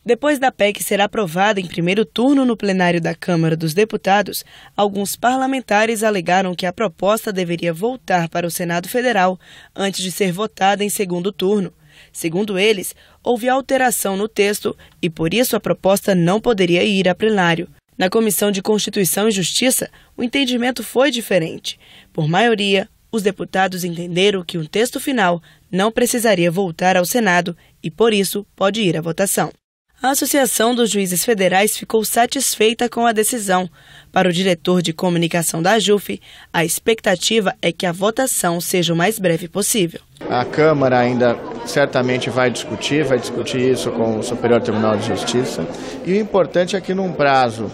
Depois da PEC ser aprovada em primeiro turno no plenário da Câmara dos Deputados, alguns parlamentares alegaram que a proposta deveria voltar para o Senado Federal antes de ser votada em segundo turno. Segundo eles, houve alteração no texto e, por isso, a proposta não poderia ir a plenário. Na Comissão de Constituição e Justiça, o entendimento foi diferente. Por maioria, os deputados entenderam que o texto final não precisaria voltar ao Senado e, por isso, pode ir à votação. A Associação dos Juízes Federais ficou satisfeita com a decisão. Para o diretor de comunicação da AJUF, a expectativa é que a votação seja o mais breve possível. A Câmara ainda certamente vai discutir isso com o Superior Tribunal de Justiça. E o importante é que num prazo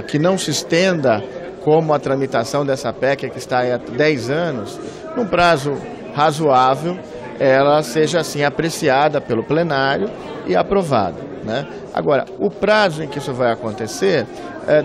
que não se estenda como a tramitação dessa PEC, que está há 10 anos, num prazo razoável, ela seja assim apreciada pelo plenário e aprovada, né? Agora, o prazo em que isso vai acontecer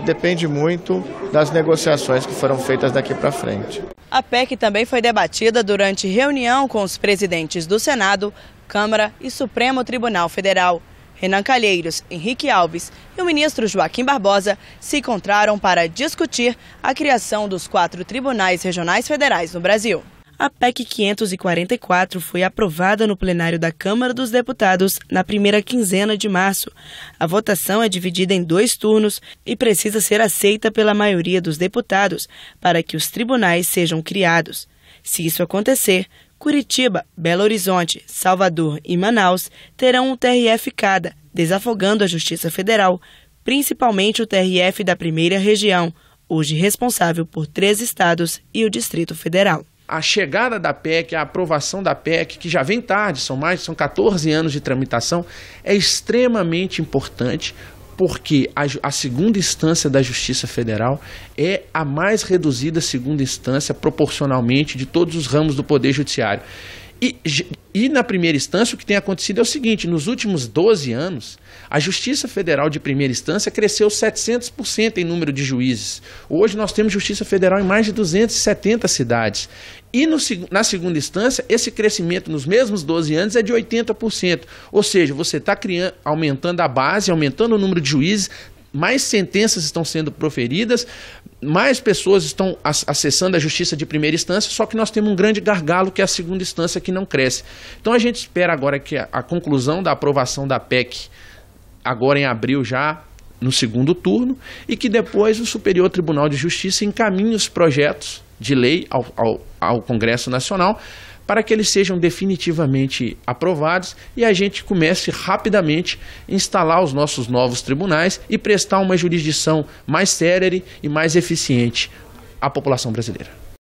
depende muito das negociações que foram feitas daqui para frente. A PEC também foi debatida durante reunião com os presidentes do Senado, Câmara e Supremo Tribunal Federal. Renan Calheiros, Henrique Alves e o ministro Joaquim Barbosa se encontraram para discutir a criação dos 4 tribunais regionais federais no Brasil. A PEC 544 foi aprovada no plenário da Câmara dos Deputados na primeira quinzena de março. A votação é dividida em 2 turnos e precisa ser aceita pela maioria dos deputados para que os tribunais sejam criados. Se isso acontecer, Curitiba, Belo Horizonte, Salvador e Manaus terão um TRF cada, desafogando a Justiça Federal, principalmente o TRF da Primeira Região, hoje responsável por 3 estados e o Distrito Federal. A chegada da PEC, a aprovação da PEC, que já vem tarde, são 14 anos de tramitação, é extremamente importante porque a segunda instância da Justiça Federal é a mais reduzida segunda instância proporcionalmente de todos os ramos do Poder Judiciário. E na primeira instância o que tem acontecido é o seguinte: nos últimos 12 anos, a Justiça Federal de primeira instância cresceu 700% em número de juízes. Hoje nós temos Justiça Federal em mais de 270 cidades. E na segunda instância, esse crescimento nos mesmos 12 anos é de 80%. Ou seja, você está aumentando a base, aumentando o número de juízes, mais sentenças estão sendo proferidas, mais pessoas estão acessando a justiça de primeira instância, só que nós temos um grande gargalo que é a segunda instância que não cresce. Então a gente espera agora que a conclusão da aprovação da PEC, agora em abril já, no segundo turno, e que depois o Superior Tribunal de Justiça encaminhe os projetos de lei ao Congresso Nacional para que eles sejam definitivamente aprovados e a gente comece rapidamente a instalar os nossos novos tribunais e prestar uma jurisdição mais célere e mais eficiente à população brasileira.